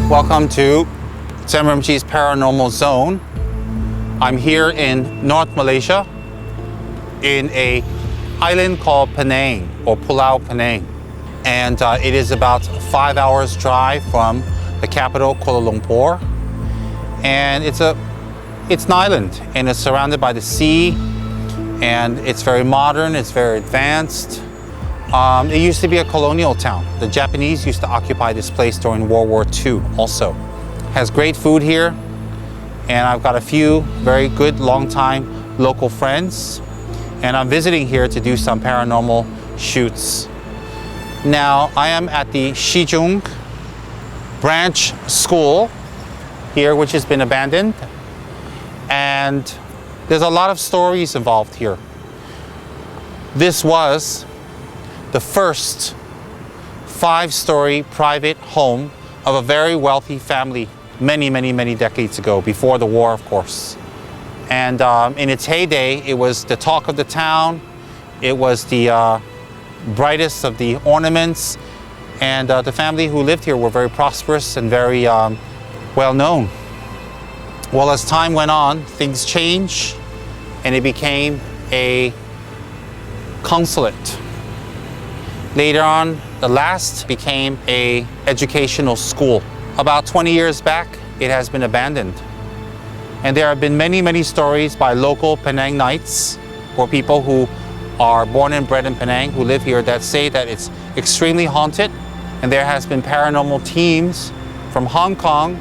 Welcome to SMRMG's Paranormal Zone. I'm here in North Malaysia in a island called Penang or Pulau Pinang. And it is about 5 hours drive from the capital, Kuala Lumpur. And it's an island and it's surrounded by the sea, and it's very modern, it's very advanced. It used to be a colonial town. The Japanese used to occupy this place during World War II also. Has great food here, and I've got a few very good long-time local friends, and I'm visiting here to do some paranormal shoots. Now, I am at the Shih Chung Branch School here, which has been abandoned, and there's a lot of stories involved here. This was the first 5-story private home of a very wealthy family many decades ago, before the war, of course. And in its heyday, it was the talk of the town. It was the brightest of the ornaments, and the family who lived here were very prosperous and very well known. Well, as time went on, things changed, and it became a consulate. Later on, the last became an educational school. About 20 years back, it has been abandoned. And there have been many stories by local Penangites, or people who are born and bred in Penang, who live here, that say that it's extremely haunted. And there has been paranormal teams from Hong Kong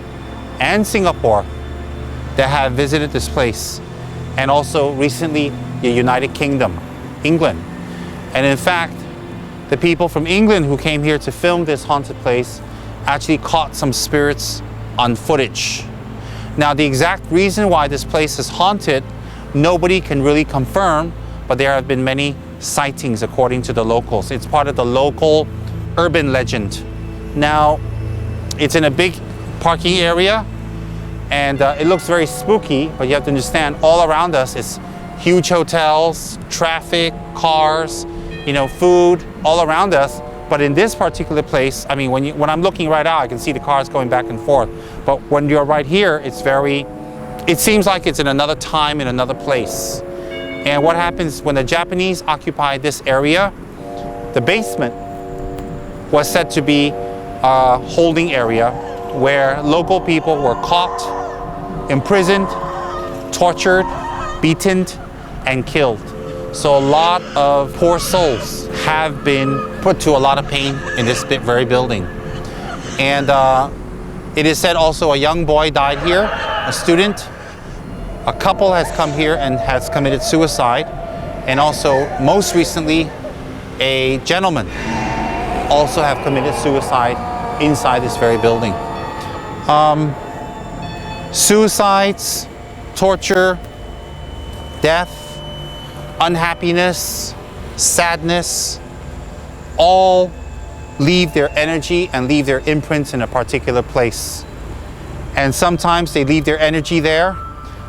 and Singapore that have visited this place. And also recently, the United Kingdom, England. And in fact, the people from England who came here to film this haunted place actually caught some spirits on footage. Now, the exact reason why this place is haunted, nobody can really confirm, but there have been many sightings according to the locals. It's part of the local urban legend. Now, it's in a big parking area, and it looks very spooky, but you have to understand, all around us is huge hotels, traffic, cars, food all around us. But in this particular place, I mean, when I'm looking right out, I can see the cars going back and forth. But when you're right here, it seems like it's in another time, in another place. And what happens when the Japanese occupied this area, the basement was said to be a holding area where local people were caught, imprisoned, tortured, beaten, and killed. So a lot of poor souls have been put to a lot of pain in this very building. And it is said also a young boy died here, a student. A couple has come here and has committed suicide. And also, most recently, a gentleman also have committed suicide inside this very building. Suicides, torture, death, unhappiness, sadness, all leave their energy and leave their imprints in a particular place. And sometimes they leave their energy there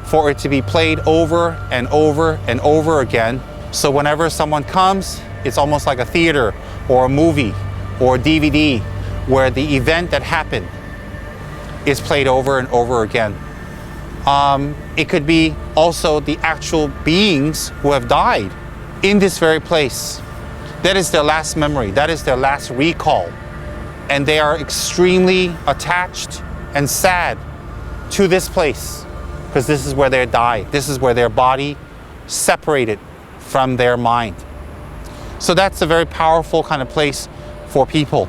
for it to be played over and over and over again. So whenever someone comes, it's almost like a theater or a movie or a DVD where the event that happened is played over and over again. It could be also the actual beings who have died in this very place. That is their last memory. That is their last recall. And they are extremely attached and sad to this place, because this is where they died. This is where their body separated from their mind. So that's a very powerful kind of place for people.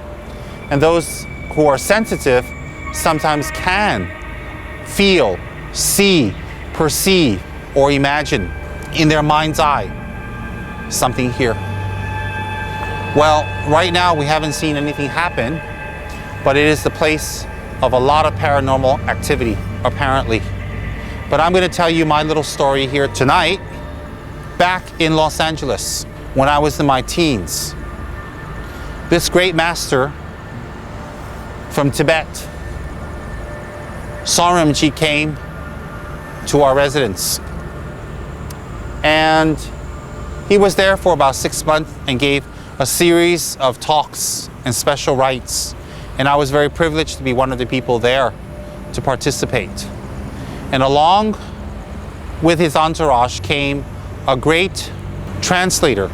And those who are sensitive sometimes can feel, see, perceive, or imagine in their mind's eye something here. Well, right now we haven't seen anything happen, but it is the place of a lot of paranormal activity, apparently. But I'm going to tell you my little story here tonight. Back in Los Angeles, when I was in my teens, this great master from Tibet, SMRMG, came to our residence. And he was there for about 6 months and gave a series of talks and special rites. And I was very privileged to be one of the people there to participate. And along with his entourage came a great translator.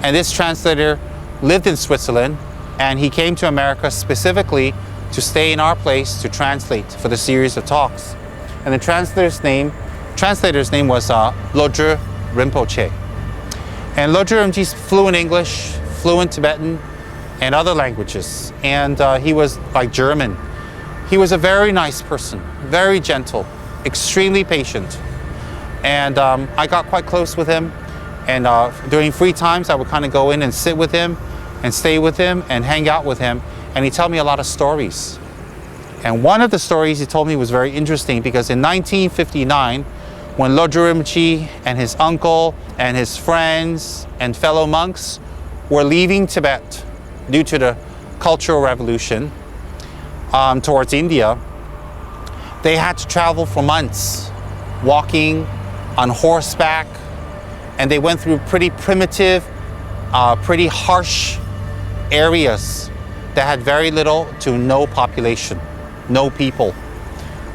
And this translator lived in Switzerland, and he came to America specifically to stay in our place to translate for the series of talks. And the translator's name was Lodre Rinpoche. And Lodre Rinpoche is fluent English, fluent Tibetan, and other languages. And he was like German. He was a very nice person, very gentle, extremely patient. And I got quite close with him. And during free times, I would kind of go in and sit with him and stay with him and hang out with him. And he told me a lot of stories. And one of the stories he told me was very interesting, because in 1959, when Lodre Rinpoche and his uncle and his friends and fellow monks were leaving Tibet due to the Cultural Revolution towards India, they had to travel for months, walking on horseback, and they went through pretty primitive, pretty harsh areas that had very little to no population, no people.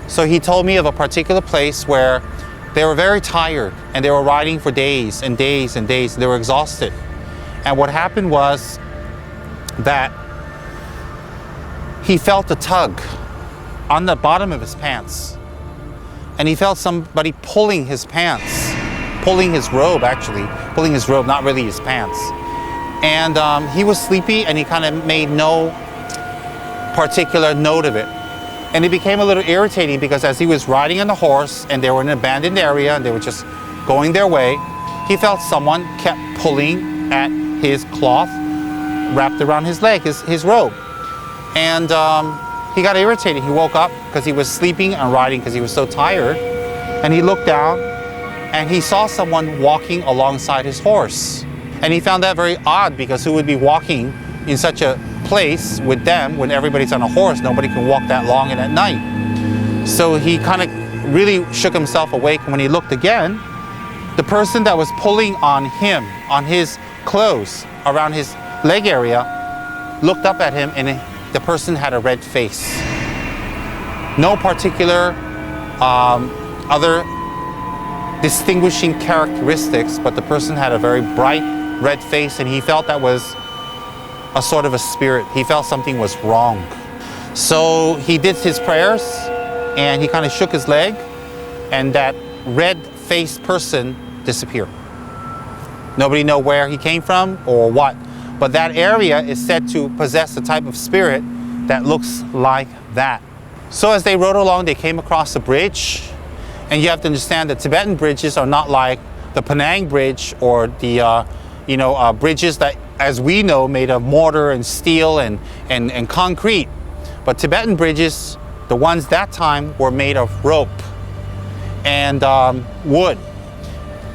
So he told me of a particular place where they were very tired and they were riding for days and days and days. They were exhausted. And what happened was that he felt a tug on the bottom of his pants. And he felt somebody pulling his pants, pulling his robe actually, pulling his robe, not really his pants. And he was sleepy and he kind of made no particular note of it. And it became a little irritating, because as he was riding on the horse and they were in an abandoned area and they were just going their way, he felt someone kept pulling at his cloth wrapped around his leg, his robe. And he got irritated. He woke up because he was sleeping and riding because he was so tired. And he looked down and he saw someone walking alongside his horse. And he found that very odd, because who would be walking in such a place with them when everybody's on a horse? Nobody can walk that long and at night. So he kind of really shook himself awake. And when he looked again, the person that was pulling on him, on his clothes, around his leg area, looked up at him, and the person had a red face. No particular other distinguishing characteristics, but the person had a very bright red face, and he felt that was a sort of a spirit. He felt something was wrong. So he did his prayers and he kind of shook his leg, and that red-faced person disappeared. Nobody know where he came from or what, but that area is said to possess a type of spirit that looks like that. So as they rode along, they came across a bridge, and you have to understand that Tibetan bridges are not like the Penang bridge or the bridges that, as we know, made of mortar and steel and concrete. But Tibetan bridges, the ones that time, were made of rope and wood.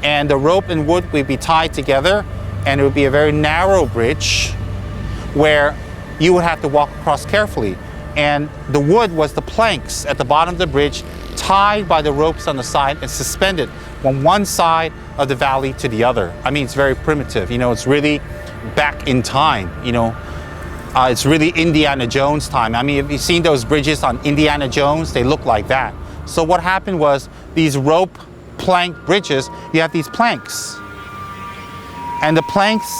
And the rope and wood would be tied together, and it would be a very narrow bridge where you would have to walk across carefully. And the wood was the planks at the bottom of the bridge, tied by the ropes on the side and suspended from one side of the valley to the other. I mean, it's very primitive. It's really back in time. It's really Indiana Jones time. I mean, if you've seen those bridges on Indiana Jones, they look like that. So what happened was, these rope plank bridges, you have these planks. And the planks,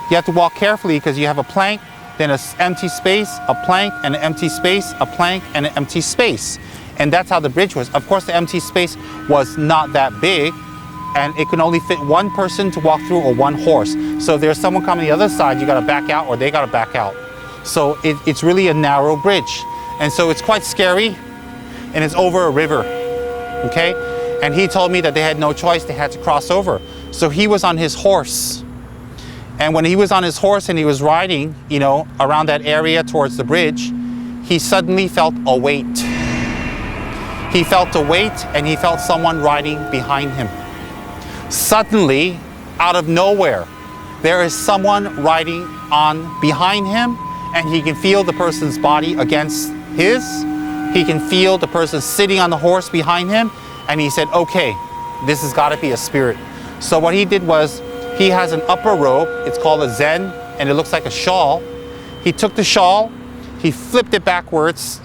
you have to walk carefully, because you have a plank, then an empty space, a plank, and an empty space, a plank, and an empty space. And that's how the bridge was. Of course, the empty space was not that big, and it can only fit one person to walk through, or one horse. So if there's someone coming the other side, you gotta back out, or they gotta back out. So it's really a narrow bridge. And so it's quite scary, and it's over a river, okay? And he told me that they had no choice, they had to cross over. So he was on his horse. And when he was on his horse and he was riding, around that area towards the bridge, he suddenly felt a weight. He felt a weight, and he felt someone riding behind him. Suddenly, out of nowhere, there is someone riding on behind him, and he can feel the person's body against his. He can feel the person sitting on the horse behind him, and he said, okay, this has got to be a spirit. So what he did was, he has an upper robe, it's called a zen, and it looks like a shawl. He took the shawl, he flipped it backwards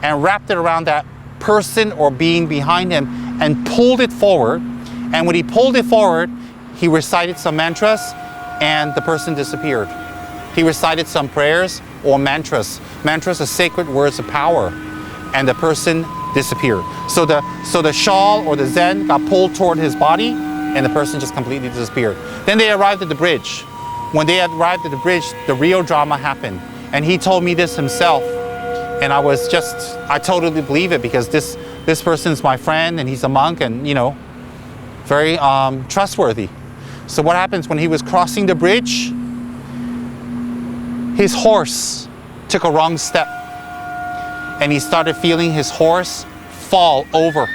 and wrapped it around that person or being behind him and pulled it forward. And when he pulled it forward, he recited some mantras and the person disappeared. He recited some prayers or mantras. Mantras are sacred words of power, and the person disappeared. So the shawl or the zen got pulled toward his body, and the person just completely disappeared. Then they arrived at the bridge. When they arrived at the bridge, the real drama happened. And he told me this himself, and I totally believe it, because this person's my friend, and he's a monk, and very trustworthy. So what happens when he was crossing the bridge? His horse took a wrong step, and he started feeling his horse fall over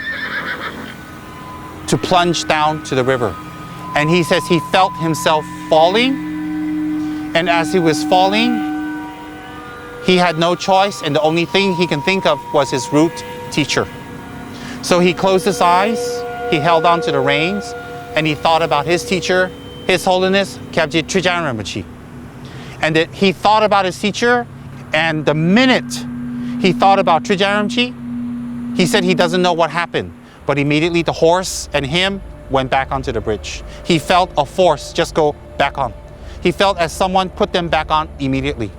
to plunge down to the river. And he says he felt himself falling, and as he was falling, he had no choice, and the only thing he can think of was his root teacher. So he closed his eyes, he held on to the reins, and he thought about his teacher, His Holiness Kyabje Trijang Rinpoche. And that he thought about his teacher, and the minute he thought about Trijang Rinpoche, he said he doesn't know what happened, but immediately the horse and him went back onto the bridge. He felt a force just go back on. He felt as someone put them back on immediately.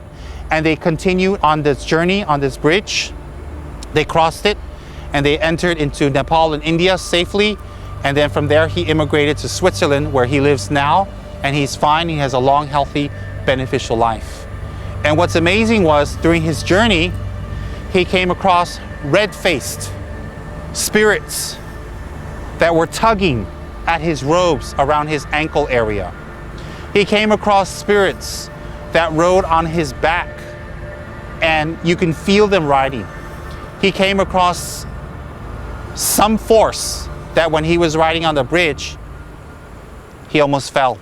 And they continued on this journey, on this bridge. They crossed it, and they entered into Nepal and India safely. And then from there, he immigrated to Switzerland, where he lives now, and he's fine. He has a long, healthy, beneficial life. And what's amazing was, during his journey, he came across red-faced spirits that were tugging at his robes around his ankle area. He came across spirits that rode on his back, and you can feel them riding. He came across some force that when he was riding on the bridge, he almost fell.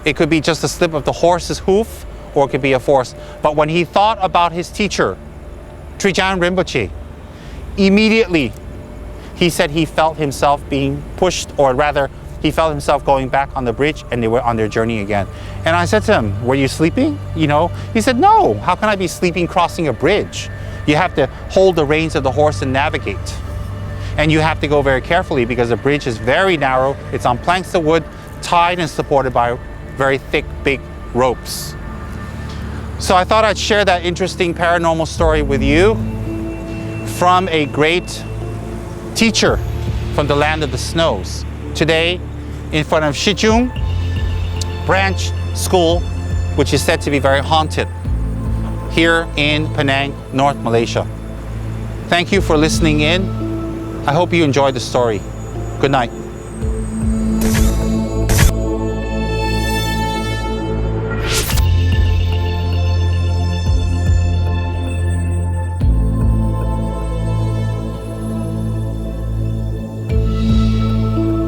It could be just a slip of the horse's hoof, or it could be a force. But when he thought about his teacher, Trijang Rinpoche, immediately he said he felt himself being pushed, or rather, he felt himself going back on the bridge, and they were on their journey again. And I said to him, "Were you sleeping?" He said, "No, how can I be sleeping crossing a bridge? You have to hold the reins of the horse and navigate. And you have to go very carefully, because the bridge is very narrow. It's on planks of wood, tied and supported by very thick, big ropes." So I thought I'd share that interesting paranormal story with you from a great teacher from the land of the snows. Today, in front of Shih Chung Branch School, which is said to be very haunted, here in Penang, North Malaysia. Thank you for listening in. I hope you enjoyed the story. Good night.